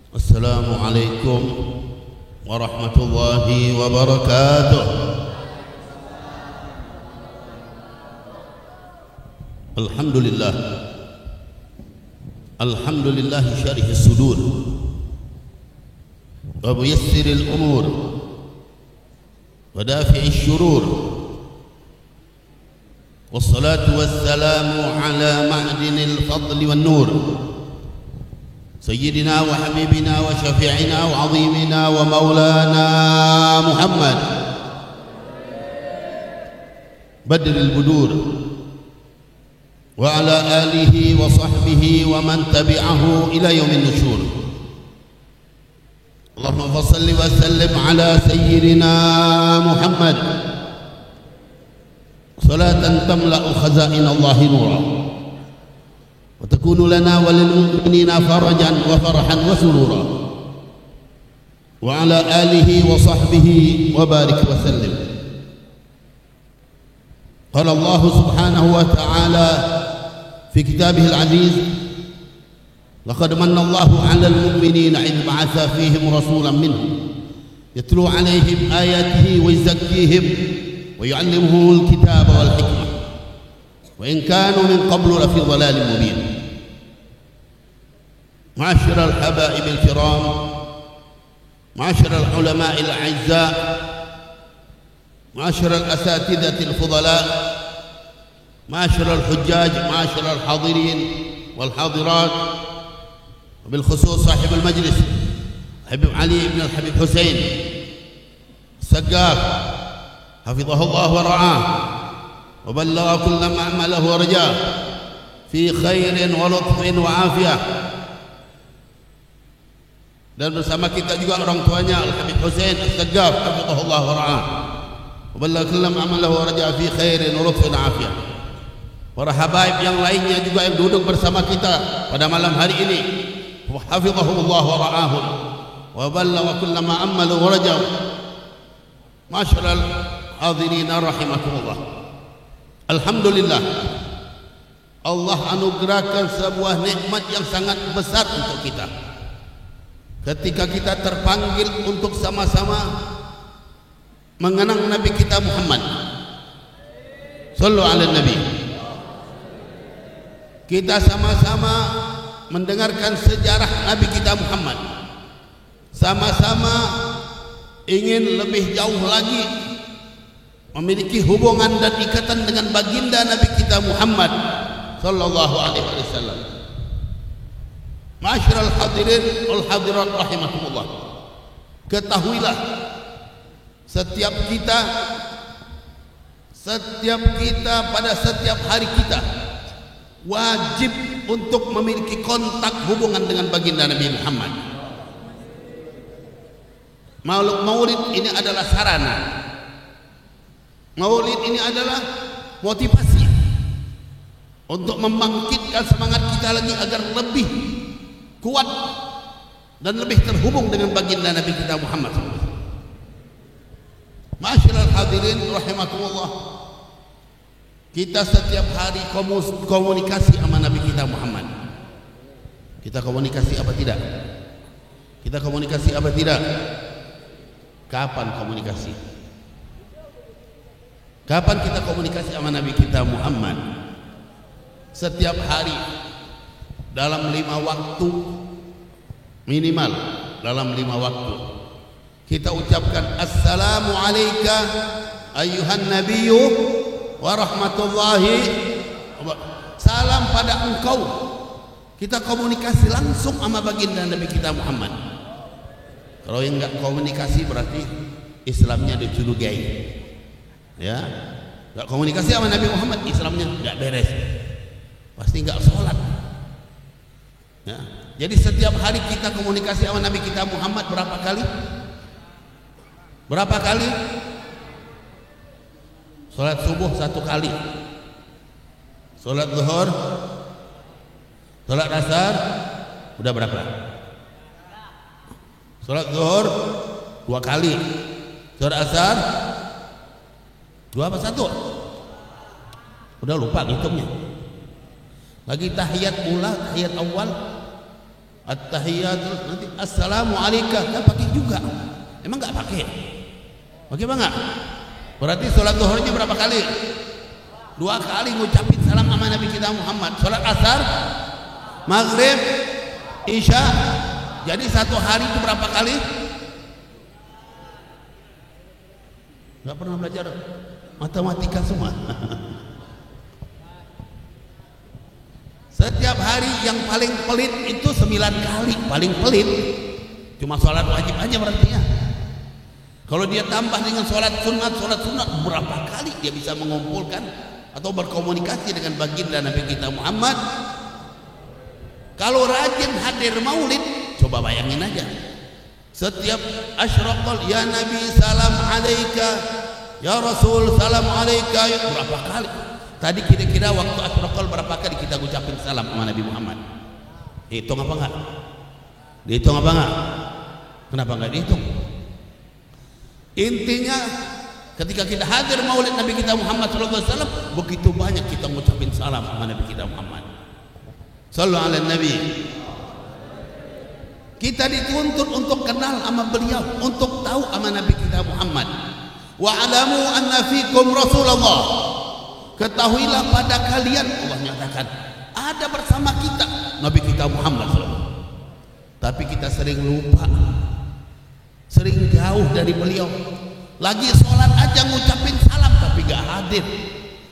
Assalamualaikum warahmatullahi wabarakatuh. Alhamdulillah, alhamdulillah syarih sudur wa muyassiril umur wa dafi'i syurur, wassalatu wassalamu ala ma'dinil fadli wan nur, سيدنا وحبيبنا وشفيعنا وعظيمنا ومولانا محمد بدر البدور وعلى آله وصحبه ومن تبعه إلى يوم النشور. اللهم صل وسلم على سيدنا محمد صلاة تملأ خزائن الله نورا وتكون لنا وللمؤمنين فرجا وفرحا وسرورا وعلى آله وصحبه وبارك وسلم. قال الله سبحانه وتعالى في كتابه العزيز: لقد من الله على المؤمنين إذ بعث فيهم رسولا منهم يتلو عليهم آياته ويزكيهم ويعلمهم الكتاب والحكمة وإن كانوا من قبل لفي ضلال مبين. معاشر الحبائب الكرام، معاشر العلماء الأعزاء، معاشر الأساتذة الفضلاء، معاشر الحجاج، معاشر الحاضرين والحاضرات، وبالخصوص صاحب المجلس حبيب علي بن الحبيب حسين السقاف حفظه الله ورعاه وبلغ كل ما عمله ورجاه في خير ولطف وعافية. Dan bersama kita juga orang tuanya Al-Habib Husain As-Saggaf hafizahullah wa ra'ah wa ballagha kullam amalahu wa raja'a fi khairin wa lutfin afiyah. Para habaib yang lainnya juga yang duduk bersama kita pada malam hari ini, hafizahullah wa ra'ahum wa ballagha kullam amalahu wa raja'a. Masyaallah hadirin rahimakumullah. Alhamdulillah, Allah anugerahkan sebuah nikmat yang sangat besar untuk kita ketika kita terpanggil untuk sama-sama mengenang Nabi kita Muhammad. Sallu ala Nabi. Kita sama-sama mendengarkan sejarah Nabi kita Muhammad, sama-sama ingin lebih jauh lagi memiliki hubungan dan ikatan dengan baginda Nabi kita Muhammad sallallahu alaihi wasallam. Ma'asyiral hadirin wal hadirat rahimakumullah, ketahuilah setiap kita pada setiap hari kita wajib untuk memiliki kontak hubungan dengan baginda Nabi Muhammad. Maulid ini adalah sarana, maulid ini adalah motivasi untuk membangkitkan semangat kita lagi agar lebih kuat dan lebih terhubung dengan baginda Nabi kita Muhammad. Ma'asyiral hadirin rahimakumullah, kita setiap hari komunikasi sama Nabi kita Muhammad. Kita komunikasi apa tidak? Kita komunikasi apa tidak? Kapan komunikasi? Kapan kita komunikasi sama Nabi kita Muhammad? Setiap hari, dalam 5 waktu, minimal dalam 5 waktu kita ucapkan assalamu alayka ayyuhan nabiyyu wa rahmatullahi, salam pada engkau. Kita komunikasi langsung sama baginda Nabi kita Muhammad. Kalau yang enggak komunikasi berarti Islamnya dicurigai, ya. Enggak komunikasi sama Nabi Muhammad, Islamnya enggak beres, pasti enggak sholat, ya. Jadi setiap hari kita komunikasi sama Nabi kita Muhammad berapa kali? Berapa kali? Sholat subuh 1 kali, sholat zuhur, sholat asar, udah berapa? Sholat zuhur 2 kali, sholat asar 2 apa 1? Udah lupa hitungnya. Lagi tahiyat mula, tahiyat awal At-tahiyatul, nanti assalamu alayka, kan pakai juga. Emang nggak pakai? Pakai apa nggak? Berarti sholat zuhurnya berapa kali? 2 kali ngucapin salam sama Nabi kita Muhammad. Sholat asar, maghrib, isya. Jadi satu hari itu berapa kali? Nggak pernah belajar matematika semua. Setiap hari yang paling pelit itu 9 kali, paling pelit. Cuma sholat wajib aja berarti ya. Kalau dia tambah dengan sholat sunat berapa kali dia bisa mengumpulkan atau berkomunikasi dengan baginda Nabi kita Muhammad. Kalau rajin hadir maulid, coba bayangin aja. Setiap asyraqal ya Nabi salam alaika, ya Rasul salam alaika, berapa kali? Tadi kira-kira waktu asyraqal berapa kali kita ucapin salam sama Nabi Muhammad? Hitung apa enggak? Dihitung apa enggak? Kenapa enggak dihitung? Intinya ketika kita hadir maulid Nabi kita Muhammad SAW, begitu banyak kita ngucapin salam sama Nabi kita Muhammad. Sallallahu alaihi Nabi. Kita dituntut untuk kenal sama beliau, untuk tahu sama Nabi kita Muhammad. Wa alamu anna fikum Rasulullah. Ketahuilah pada kalian, Allah nyatakan, ada bersama kita Nabi kita Muhammad SAW. Tapi kita sering lupa, sering jauh dari beliau. Lagi sholat aja ngucapin salam tapi gak hadir,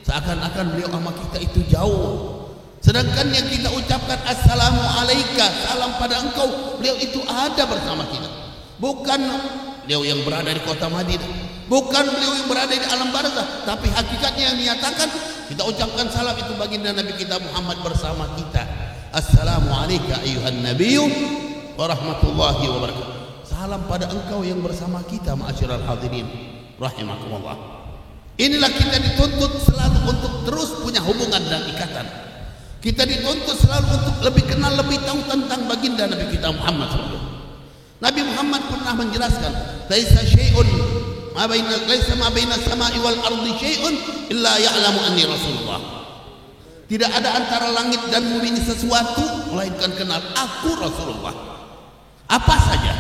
seakan-akan beliau sama kita itu jauh. Sedangkan yang kita ucapkan assalamu alaika, salam pada engkau, beliau itu ada bersama kita. Bukan beliau yang berada di kota Madinah, bukan beliau yang berada di alam barzah, tapi hakikatnya yang dinyatakan kita ucapkan salam itu baginda Nabi kita Muhammad bersama kita. Assalamu alayka ayuhan nabiyyu wa rahmatullahi wa barakatuh. Salam pada engkau yang bersama kita, ma'asyiral hadirin rahimakumullah. Inilah kita dituntut selalu untuk terus punya hubungan dan ikatan. Kita dituntut selalu untuk lebih kenal, lebih tahu tentang baginda Nabi kita Muhammad SAW. Nabi Muhammad pernah menjelaskan, laisa syai'un ma baina samai wal ardi syai'un illa ya'lamu anni Rasulullah. Tidak ada antara langit dan bumi ini sesuatu melainkan kenal aku Rasulullah. Apa saja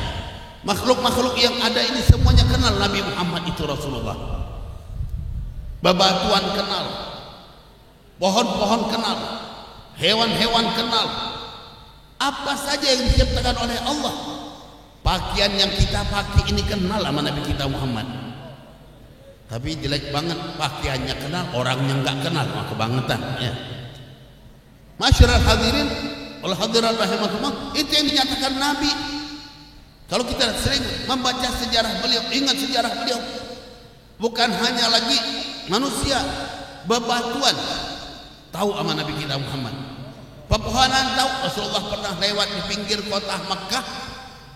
makhluk-makhluk yang ada ini semuanya kenal Nabi Muhammad itu Rasulullah. Bebatuan kenal, pohon-pohon kenal, hewan-hewan kenal. Apa saja yang diciptakan oleh Allah, pakaian yang kita pakai ini kenal sama Nabi kita Muhammad. Tapi jelek banget pakaiannya kenal, orangnya nggak kenal, mah kebangetan ya. Masyarul hadirin wal hadirat rahimakumullah, itu yang dinyatakan Nabi. Kalau kita sering membaca sejarah beliau, ingat sejarah beliau, bukan hanya lagi manusia, bebatuan tahu sama Nabi kita Muhammad. Pepohonan tahu, Rasulullah pernah lewat di pinggir kota Makkah,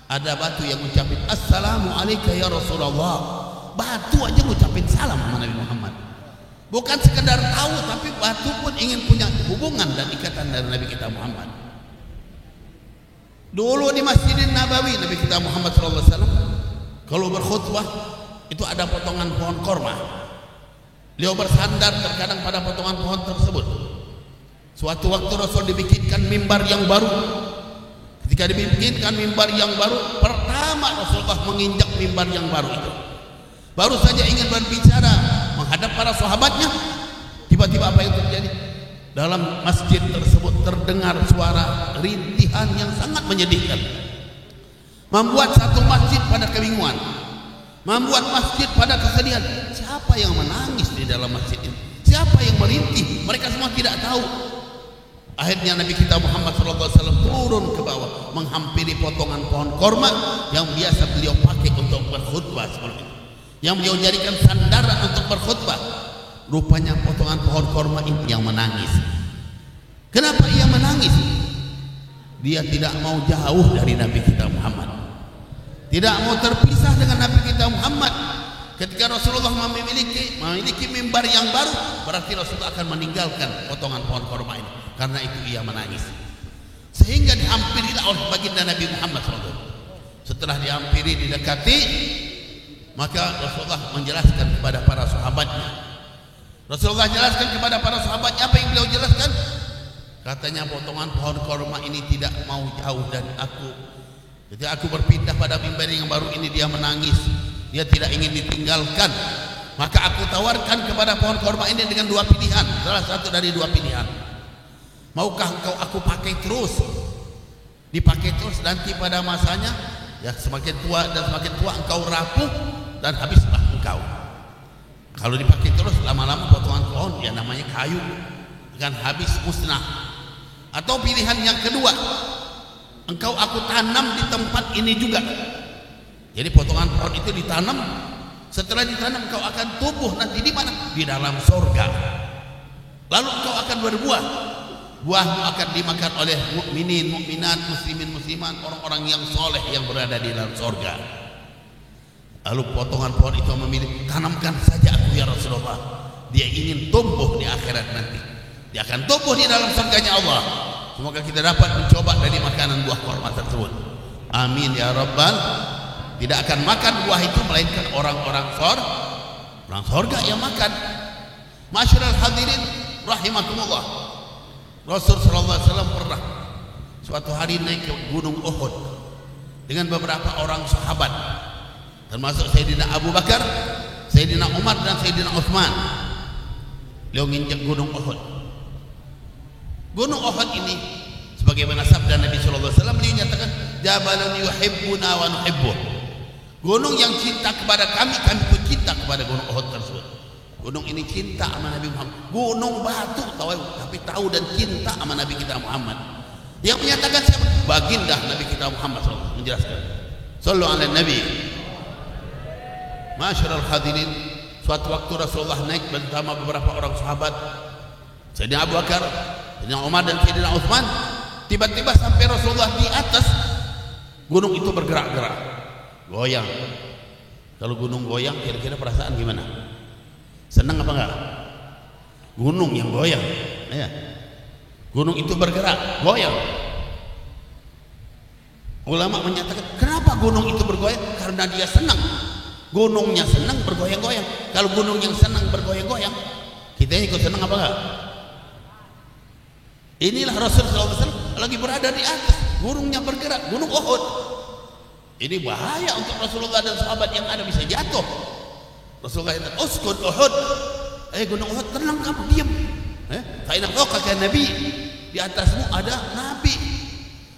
ada batu yang ngucapin assalamu alayka ya Rasulullah. Batu aja ngucapin salam sama Nabi Muhammad. Bukan sekedar tahu, tapi batu pun ingin punya hubungan dan ikatan dari Nabi kita Muhammad. Dulu di Masjidin Nabawi Nabi kita Muhammad SAW kalau berkhutbah itu ada potongan pohon korma. Beliau bersandar terkadang pada potongan pohon tersebut. Suatu waktu Rasul dibikinkan mimbar yang baru. Ketika dibikinkan mimbar yang baru, pertama Rasulullah menginjak mimbar yang baru itu, baru saja ingin berbicara menghadap para sahabatnya, tiba-tiba apa yang terjadi? Dalam masjid tersebut terdengar suara rintihan yang sangat menyedihkan, membuat satu masjid pada kebingungan, membuat masjid pada kesedihan. Siapa yang menangis di dalam masjid ini? Siapa yang merintih? Mereka semua tidak tahu. Akhirnya Nabi kita Muhammad SAW turun ke bawah, menghampiri potongan pohon korma yang biasa beliau pakai untuk berkhutbah seperti itu, yang beliau jadikan sandaran untuk berkhutbah. Rupanya potongan pohon korma ini yang menangis. Kenapa ia menangis? Dia tidak mau jauh dari Nabi kita Muhammad, tidak mau terpisah dengan Nabi kita Muhammad. Ketika Rasulullah memiliki mimbar yang baru, berarti Rasulullah akan meninggalkan potongan pohon korma ini. Karena itu ia menangis, sehingga dihampirilah oleh baginda Nabi Muhammad SAW. Setelah dihampiri, didekati, maka Rasulullah menjelaskan kepada para sahabatnya. Rasulullah jelaskan kepada para sahabatnya, apa yang beliau jelaskan? Katanya potongan pohon korma ini tidak mau jauh dari aku. Ketika aku berpindah pada mimbar yang baru ini, dia menangis. Dia tidak ingin ditinggalkan. Maka aku tawarkan kepada pohon korma ini dengan dua pilihan, salah satu dari dua pilihan. Maukah engkau aku pakai terus? Dipakai terus, nanti pada masanya ya semakin tua dan semakin tua engkau rapuh dan habislah engkau. Kalau dipakai terus, lama-lama potongan pohon ya namanya kayu akan habis musnah. Atau pilihan yang kedua, engkau aku tanam di tempat ini juga. Jadi potongan pohon itu ditanam. Setelah ditanam engkau akan tumbuh nanti di mana? Di dalam surga. Lalu engkau akan berbuah. Buahmu akan dimakan oleh mukminin, mukminat, muslimin, muslimat, orang-orang yang soleh yang berada di dalam surga. Lalu potongan pohon itu memilih, tanamkan saja aku ya Rasulullah. Dia ingin tumbuh di akhirat nanti. Dia akan tumbuh di dalam surganya Allah. Semoga kita dapat mencoba dari makanan buah kurma tersebut. Amin ya Rabbal. Tidak akan makan buah itu melainkan orang-orang surga yang makan. Masyarul hadirin rahimakumullah. Rasul sallallahu alaihi wasallam pernah suatu hari naik ke Gunung Uhud dengan beberapa orang sahabat, termasuk Sayyidina Abu Bakar, Sayyidina Umar dan Sayyidina Utsman. Beliau nginjak Gunung Uhud. Gunung Uhud ini sebagaimana sabda Nabi sallallahu alaihi wasallam, beliau nyatakan jabalun yuhibbuna wa nuhibbuh. Gunung yang cinta kepada kami, kami pun cinta kepada Gunung Uhud tersebut. Gunung ini cinta sama Nabi Muhammad. Gunung batu tapi tahu dan cinta sama Nabi kita Muhammad. Yang menyatakan siapa? Baginda Nabi kita Muhammad SAW menjelaskan. Sallu ala Nabi. Masyarul hadirin, suatu waktu Rasulullah naik bersama beberapa orang sahabat, Sayyidina Abu Bakar, Sayyidina Umar dan Sayyidina Utsman. Tiba-tiba sampai Rasulullah di atas, gunung itu bergerak-gerak, goyang. Kalau gunung goyang, kira-kira perasaan gimana? Senang apa enggak? Gunung yang goyang, ya. Gunung itu bergerak, goyang. Ulama menyatakan, kenapa gunung itu bergoyang? Karena dia senang. Gunungnya senang bergoyang-goyang. Kalau gunung yang senang bergoyang-goyang, kita ikut senang apa enggak? Inilah Rasulullah SAW lagi berada di atas, gunungnya bergerak, gunung Uhud. Ini bahaya untuk Rasulullah dan sahabat yang ada, bisa jatuh. Rasulullah itu uskun Uhud, gunung Uhud, tenang kamu, diam. Fa'inna fawqaka nabi, di atasmu ada nabi,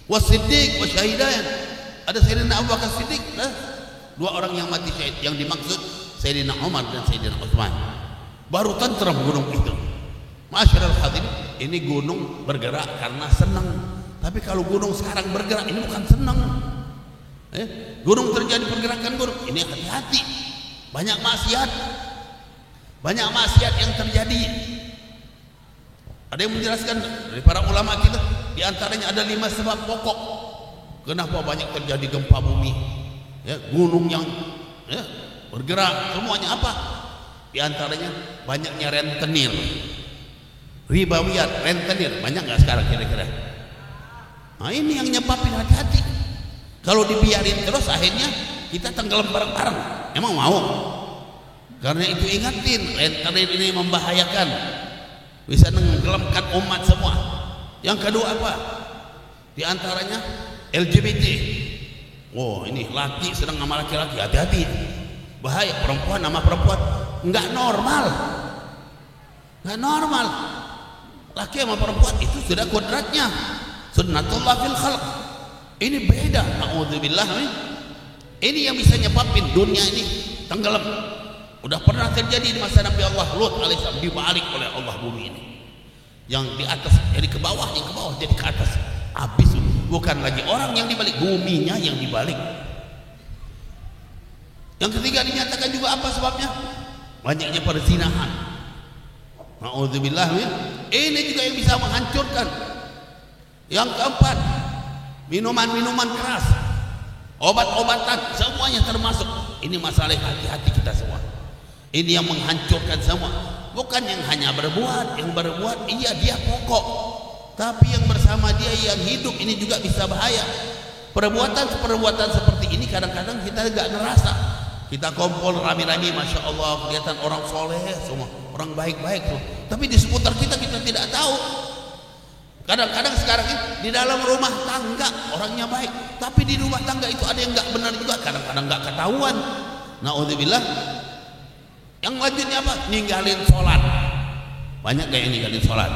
wasiddiq wasyahidan, ada Sayyidina Abu Bakar Siddiq, dua orang yang mati syahid. Yang dimaksud Sayyidina Umar dan Sayyidina Utsman. Baru tentram gunung itu. Masyarul hadirin, ini gunung bergerak karena senang. Tapi kalau gunung sekarang bergerak, ini bukan senang. Gunung terjadi pergerakan gunung, ini hati-hati. Banyak maksiat yang terjadi. Ada yang menjelaskan dari para ulama kita, di antaranya ada 5 sebab pokok kenapa banyak terjadi gempa bumi, gunung yang bergerak. Semuanya apa? Di antaranya banyaknya rentenir, ribawiyat, rentenir banyak nggak sekarang kira-kira? Nah, ini yang nyebabin, hati-hati. Kalau dibiarin terus akhirnya kita tenggelam bareng-bareng. Emang mau? Karena itu ingatin, rentenir ini membahayakan, bisa menenggelamkan umat semua. Yang kedua apa? Di antaranya LGBT. Oh, ini laki sedang sama laki-laki, hati-hati. Bahaya, perempuan sama perempuan nggak normal. Nggak normal. Laki sama perempuan itu sudah kodratnya. Sunnatullah fil khalq. Ini beda. Na'udzubillah. Ini yang bisa nyebabin dunia ini tenggelam. Udah pernah terjadi di masa Nabi Allah Lut alaihissalam, dibalik oleh Allah bumi ini. Yang di atas jadi ke bawah, yang ke bawah jadi ke atas. Habis, bukan lagi orang yang dibalik, buminya yang dibalik. Yang ketiga dinyatakan juga apa sebabnya? Banyaknya perzinahan. Na'udzubillah. Ini juga yang bisa menghancurkan. Yang keempat, minuman-minuman keras, obat-obatan, semuanya termasuk. Ini masalah hati-hati kita semua. Ini yang menghancurkan semua. Bukan yang hanya berbuat, yang berbuat iya dia pokok, tapi yang bersama dia yang hidup ini juga bisa bahaya. Perbuatan seperti ini kadang-kadang kita nggak ngerasa. Kita kumpul rame-rame, masya Allah, kelihatan orang soleh semua, orang baik-baik semua. Tapi di seputar kita tidak tahu. Kadang-kadang sekarang ini di dalam rumah tangga orangnya baik, tapi di rumah tangga itu ada yang nggak benar juga, kadang-kadang nggak ketahuan. Naudzubillah. Yang lanjutnya apa? Ninggalin sholat. Banyak gak yang ninggalin sholat?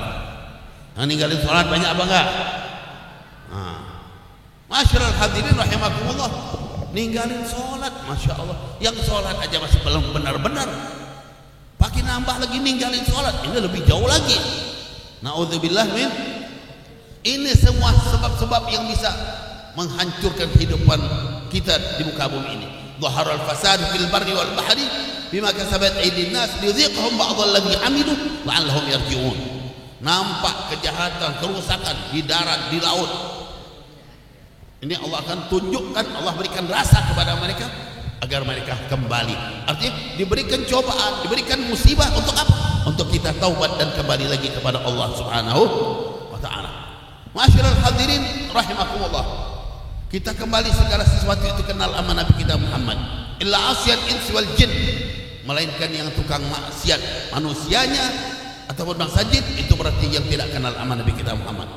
Yang ninggalin sholat banyak apa enggak? Nah, masyarul hadirin rahimakumullah, ninggalin sholat, masya Allah. Yang sholat aja masih belum benar-benar, pakai nambah lagi ninggalin sholat, ini lebih jauh lagi. Naudzubillah min. Ini semua sebab-sebab yang bisa menghancurkan kehidupan kita di muka bumi ini. Dhaharal fasad fil barri wal bahri bima kasabat aydin nas liyudhiqhum ba'dhal ladzi amilu la'allahum yarji'un. Nampak kejahatan, kerusakan di darat, di laut. Ini Allah akan tunjukkan, Allah berikan rasa kepada mereka agar mereka kembali. Artinya diberikan cobaan, diberikan musibah untuk apa? Untuk kita taubat dan kembali lagi kepada Allah Subhanahu wa taala. Masyarul hadirin rahimakumullah, kita kembali segala sesuatu itu kenal sama Nabi kita Muhammad. Illa asyad insi wal jin, melainkan yang tukang maksiat manusianya ataupun bangsa jin, itu berarti yang tidak kenal sama Nabi kita Muhammad.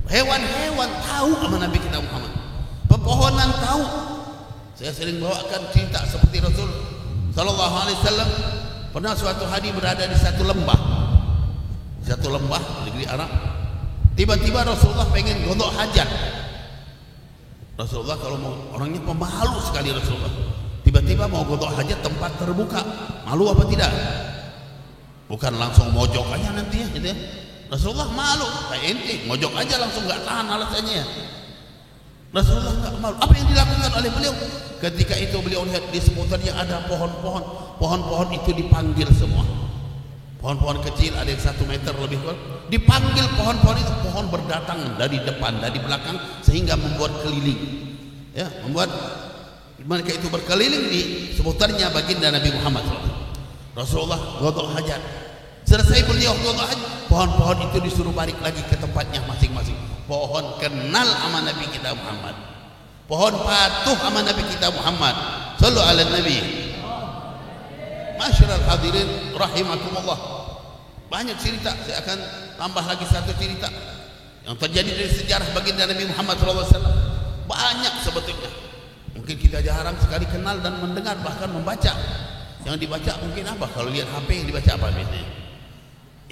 Hewan-hewan tahu sama Nabi kita Muhammad, pepohonan tahu. Saya sering bawakan cerita seperti Rasul sallallahu alaihi wasallam pernah suatu hari berada di satu lembah, negeri Arab. Tiba-tiba Rasulullah pengen godok hajat. Rasulullah kalau mau, orangnya pemalu sekali Rasulullah. Tiba-tiba mau godok hajat tempat terbuka, malu apa tidak? Bukan langsung mojok aja nanti ya, gitu ya. Rasulullah malu, kayak ente mojok aja langsung nggak tahan alasannya. Rasulullah nggak malu. Apa yang dilakukan oleh beliau? Ketika itu beliau lihat di seputarnya ada pohon-pohon, pohon-pohon itu dipanggil semua. Pohon-pohon kecil ada yang 1 meter lebih kurang, dipanggil pohon-pohon itu, pohon berdatang dari depan, dari belakang, sehingga membuat keliling, ya, membuat mereka itu berkeliling di seputarnya baginda Nabi Muhammad. Rasulullah godok hajat. Selesai beliau godok hajat, pohon-pohon itu disuruh balik lagi ke tempatnya masing-masing. Pohon kenal sama Nabi kita Muhammad, pohon patuh sama Nabi kita Muhammad. Sallu ala Nabi. Masyarul hadirin rahimakumullah, banyak cerita, saya akan tambah lagi satu cerita yang terjadi dari sejarah baginda Nabi Muhammad SAW. Banyak sebetulnya, mungkin kita jarang sekali kenal dan mendengar, bahkan membaca. Yang dibaca mungkin apa? Kalau lihat HP yang dibaca apa biasanya?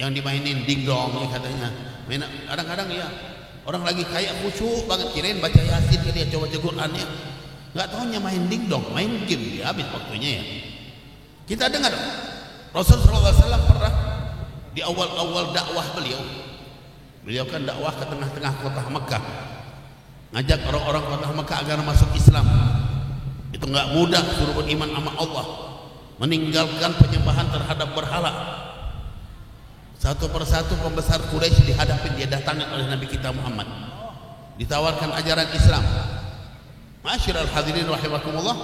Yang dimainin dingdong ya katanya. Kadang-kadang ya orang lagi kayak khusyuk banget, kirain baca Yasin, dia coba Quran ya, nggak tahunya main dingdong, main game, dia habis waktunya ya. Kita dengar Rasulullah SAW pernah di awal-awal dakwah beliau kan dakwah ke tengah-tengah kota Mekah, ngajak orang-orang kota Mekah agar masuk Islam. Itu nggak mudah, suruh beriman sama Allah, meninggalkan penyembahan terhadap berhala. Satu persatu pembesar Quraisy dihadapin, dia datangi oleh Nabi kita Muhammad, ditawarkan ajaran Islam. Masyarul hadirin rahimakumullah,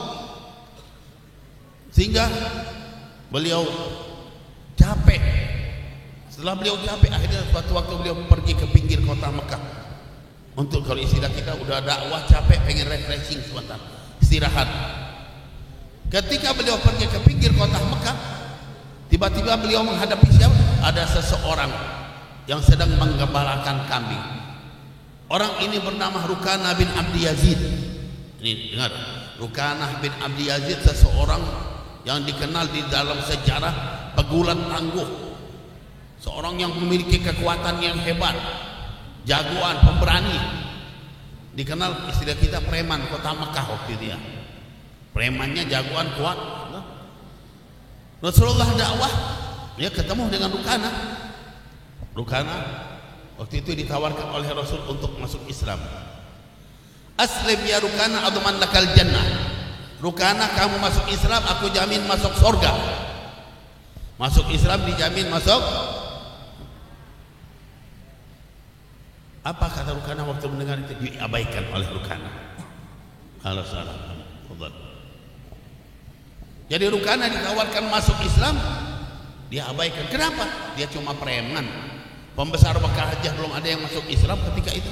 sehingga beliau capek. Setelah beliau capek, akhirnya suatu waktu beliau pergi ke pinggir kota Mekah untuk, kalau istilah kita udah dakwah capek, pengen refreshing sebentar, istirahat. Ketika beliau pergi ke pinggir kota Mekah, tiba-tiba beliau menghadapi siapa? Ada seseorang yang sedang menggembalakan kambing. Orang ini bernama Rukanah bin Abdi Yazid. Ini dengar, Rukanah bin Abdi Yazid, seseorang yang dikenal di dalam sejarah pegulat tangguh, seorang yang memiliki kekuatan yang hebat, jagoan, pemberani, dikenal istilah kita preman kota Mekah waktu itu ya. Premannya jagoan, kuat. Rasulullah dakwah, dia ketemu dengan Rukanah waktu itu ditawarkan oleh Rasul untuk masuk Islam. Aslim ya Rukanah adman lakal jannah. Rukanah, kamu masuk Islam, aku jamin masuk surga. Masuk Islam dijamin masuk. Apa kata Rukanah waktu mendengar itu? Diabaikan oleh Rukanah. Kalau salah, jadi Rukanah ditawarkan masuk Islam, dia abaikan. Kenapa? Dia cuma preman, pembesar Mekah aja belum ada yang masuk Islam ketika itu.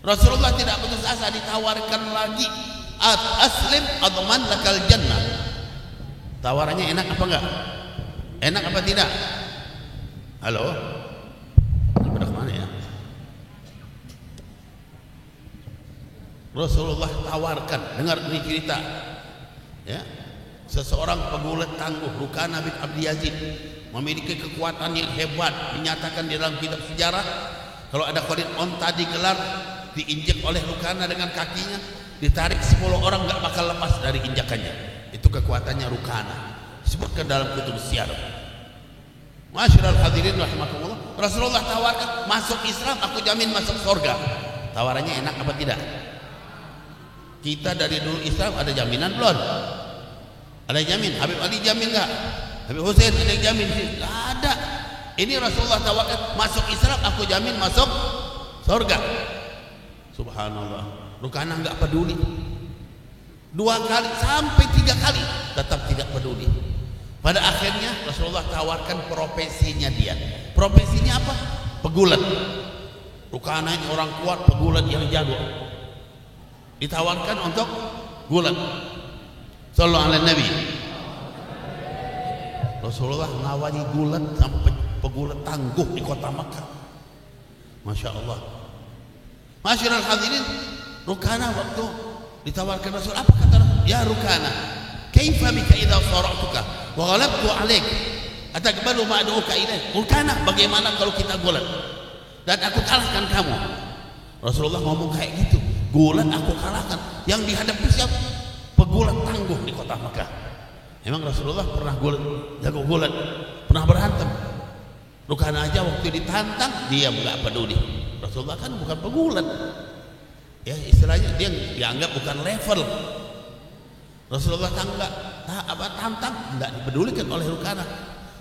Rasulullah tidak putus asa, ditawarkan lagi. Aslim adman lakal jannah. Tawarannya enak apa enggak? Enak apa tidak? Halo? Pada kemana ya? Rasulullah tawarkan, dengar ini cerita ya, seseorang pegulat tangguh Rukana bin Abdi Yazid, memiliki kekuatan yang hebat, dinyatakan di dalam kitab sejarah kalau ada kulit onta digelar, diinjak oleh Rukana dengan kakinya, ditarik 10 orang gak bakal lepas dari injakannya. Itu kekuatannya Rukana, disebutkan dalam kutub syiar. Masyiral hadirin rahimakumullah, Rasulullah tawarkan, masuk Islam aku jamin masuk surga. Tawarannya enak apa tidak? Kita dari dulu Islam ada jaminan belum? Ada jamin? Habib Ali jamin enggak? Habib Hussein ada yang jamin? Enggak ada. Ini Rasulullah tawarkan, masuk Islam aku jamin masuk surga. Subhanallah, Rukana enggak peduli. 2 kali sampai 3 kali tetap tidak peduli. Pada akhirnya Rasulullah tawarkan profesinya dia. Profesinya apa? Pegulat. Rukana ini orang kuat, pegulat yang jago. Ditawarkan untuk gulat. Sallallahu alaihi Nabi. Rasulullah ngawani gulat sampai pegulat tangguh di kota Makkah. Masya Allah. Masyiral hadirin, Rukana waktu ditawarkan Rasul, apa kata Rasul? Ya Rukana, kaifa bika idza sara'tuka wa ghalabtu 'alaik ataqbalu ma ad'uka ilaih? Rukana, bagaimana kalau kita gulat dan aku kalahkan kamu? Rasulullah ngomong kayak gitu, gulat aku kalahkan, yang dihadapi siapa? Pegulat tangguh di kota Makkah. Emang Rasulullah pernah gulat, jago gulat, pernah berantem? Rukana aja waktu ditantang dia enggak peduli. Rasulullah kan bukan pegulat, ya istilahnya dia dianggap bukan level. Rasulullah tantang enggak dipedulikan oleh Rukana.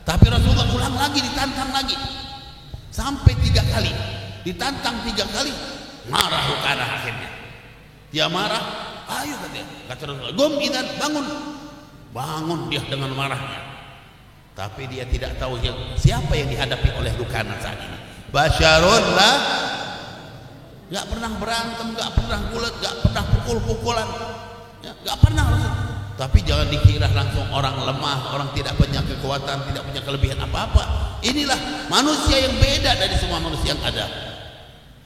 Tapi Rasulullah ulang lagi, ditantang lagi sampai 3 kali. Ditantang 3 kali, marah Rukana akhirnya. Dia marah, ayo kata Rasulullah, "Gum idan, bangun." Bangun dia dengan marahnya. Tapi dia tidak tahu siapa yang dihadapi oleh Rukana saat ini. Basyarun lah, enggak pernah berantem, enggak pernah gulat, enggak pernah pukul-pukulan. Ya, enggak pernah Rasul. Tapi jangan dikira langsung orang lemah, orang tidak punya kekuatan, tidak punya kelebihan apa-apa. Inilah manusia yang beda dari semua manusia yang ada.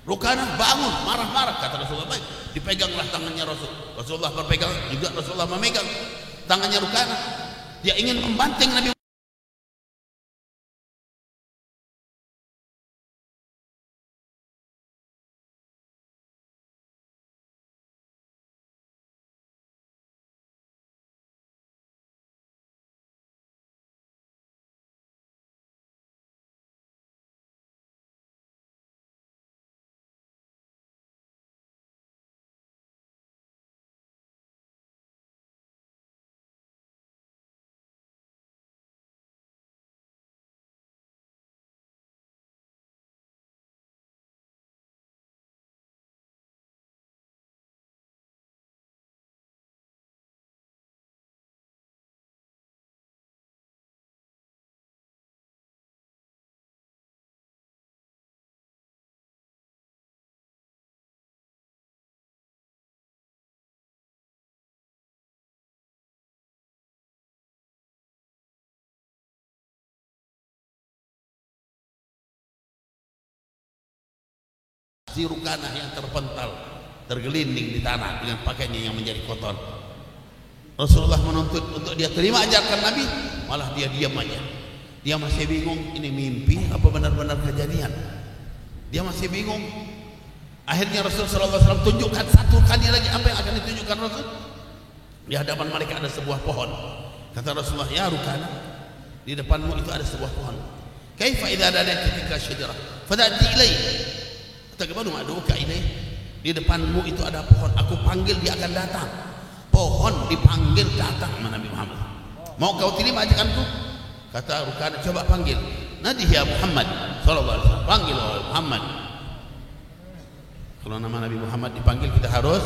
Rukana bangun, marah-marah, kata Rasulullah, baik, dipeganglah tangannya Rasul. Rasulullah berpegang, juga Rasulullah memegang tangannya Rukana. Dia ingin membanting Nabi. Si Rukana yang terpental, tergelinding di tanah dengan pakaiannya yang menjadi kotor. Rasulullah menuntut untuk dia terima ajakan Nabi, malah dia diam aja. Dia masih bingung, ini mimpi apa benar-benar kejadian. Dia masih bingung. Akhirnya Rasulullah SAW tunjukkan 1 kali lagi apa yang akan ditunjukkan Rasul. Di hadapan mereka ada sebuah pohon. Kata Rasulullah, ya Rukana, di depanmu itu ada sebuah pohon. Kaifa idza da'at tilka syajarah fada'ti ilai. Bagaimana ma'duka ilaih? Di depanmu itu ada pohon, aku panggil dia akan datang. Pohon dipanggil datang sama Nabi Muhammad. Mau kau terima ajakanku? Kata Rukana, coba panggil. Nadih ya Muhammad sallallahu alaihi wasallam. Panggil Muhammad. Kalau nama Nabi Muhammad dipanggil kita harus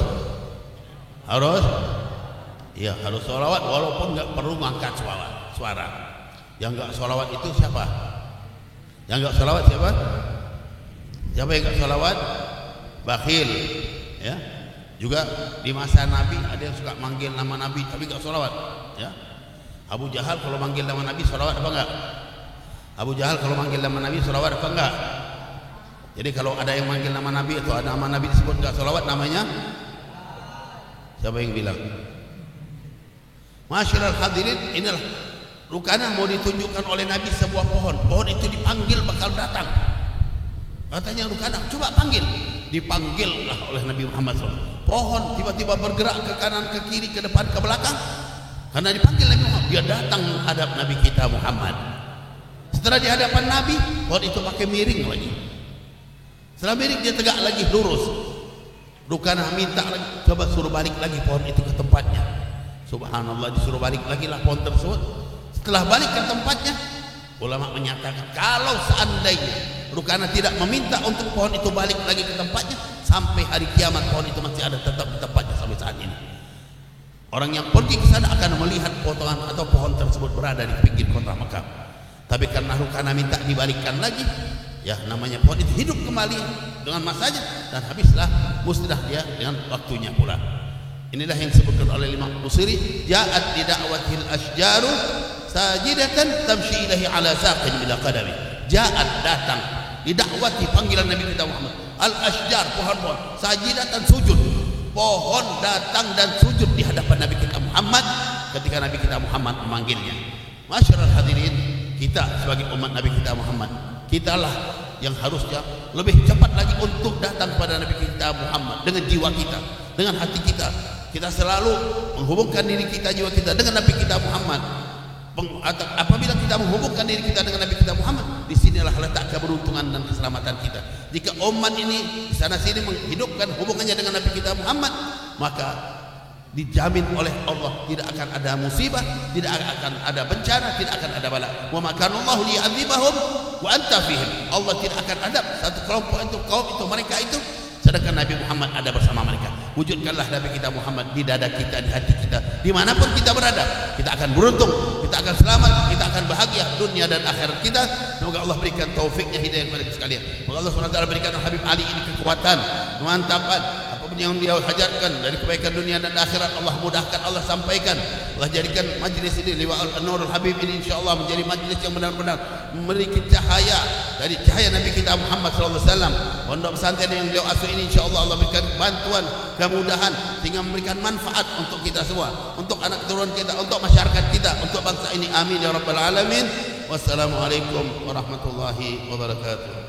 ya harus sholawat, walaupun nggak perlu mengangkat suara. Yang nggak sholawat itu siapa? Yang nggak sholawat siapa? Siapa yang nggak sholawat? Bakhil, ya. Juga di masa Nabi ada yang suka manggil nama Nabi tapi nggak sholawat, ya. Abu Jahal kalau manggil nama Nabi sholawat apa enggak? Abu Jahal kalau manggil nama Nabi sholawat apa enggak? Jadi kalau ada yang manggil nama Nabi atau ada nama Nabi disebut nggak sholawat, namanya Siapa yang bilang? Masyiral hadirin, inilah Rukana mau ditunjukkan oleh Nabi sebuah pohon. Pohon itu dipanggil bakal datang. Katanya Rukana, coba panggil. Dipanggillah oleh Nabi Muhammad SAW. Pohon tiba-tiba bergerak ke kanan, ke kiri, ke depan, ke belakang. Karena dipanggil Nabi Muhammad, dia datang menghadap Nabi kita Muhammad. Setelah di hadapan Nabi, pohon itu pakai miring lagi. Setelah miring dia tegak lagi, lurus. Rukana minta lagi, coba suruh balik lagi pohon itu ke tempatnya. Subhanallah, disuruh balik lagi lah pohon tersebut. Setelah balik ke tempatnya, ulama menyatakan kalau seandainya Rukana tidak meminta untuk pohon itu balik lagi ke tempatnya, sampai hari kiamat pohon itu masih ada tetap di tempatnya sampai saat ini. Orang yang pergi ke sana akan melihat potongan atau pohon tersebut berada di pinggir kota Mekah. Tapi karena Rukana minta dibalikkan lagi, ya namanya pohon itu hidup kembali dengan masanya dan habislah musnah dia dengan waktunya pula. Inilah yang disebutkan oleh Imam Busiri, ja'at di da'watil asjaru sajidatan tamshi ilahi ala saqin bila qadami. Ja'at, datang, didakwati panggilan Nabi kita Muhammad. Al-asjar, pohon-pohon, sajidatan, sujud. Pohon datang dan sujud di hadapan Nabi kita Muhammad ketika Nabi kita Muhammad memanggilnya. Masyarul hadirin, kita sebagai umat Nabi kita Muhammad, kitalah yang harusnya lebih cepat lagi untuk datang pada Nabi kita Muhammad dengan jiwa kita, dengan hati kita. Kita selalu menghubungkan diri kita, jiwa kita dengan Nabi kita Muhammad. Apabila kita menghubungkan diri kita dengan Nabi kita Muhammad, disinilah letak keberuntungan dan keselamatan kita. Jika umat ini di sana sini menghidupkan hubungannya dengan Nabi kita Muhammad, maka dijamin oleh Allah tidak akan ada musibah, tidak akan ada bencana, tidak akan ada bala. Wa makanallahu liya'adzibahum wa anta fihim. Allah tidak akan adab satu kelompok itu, kaum itu, mereka itu, sedangkan Nabi Muhammad ada bersama mereka. Wujudkanlah Nabi kita Muhammad di dada kita, di hati kita, dimanapun kita berada. Kita akan beruntung, kita akan selamat, kita akan bahagia dunia dan akhirat kita. Semoga Allah berikan taufiknya, hidayah kepada kita sekalian. Semoga Allah SWT berikan Habib Ali ini kekuatan, kemantapan, apapun yang dia hajarkan dari kebaikan dunia dan akhirat, Allah mudahkan, Allah sampaikan. Allah jadikan majlis ini, Liwa'ul Nurul Habib ini insyaAllah menjadi majlis yang benar-benar memiliki cahaya dari cahaya Nabi kita Muhammad SAW. Pondok pesantren yang beliau asuh ini insyaAllah Allah berikan bantuan, kemudahan, sehingga memberikan manfaat untuk kita semua, untuk anak keturunan kita, untuk masyarakat kita, untuk bangsa ini. Amin ya rabbal alamin. Wassalamualaikum warahmatullahi wabarakatuh.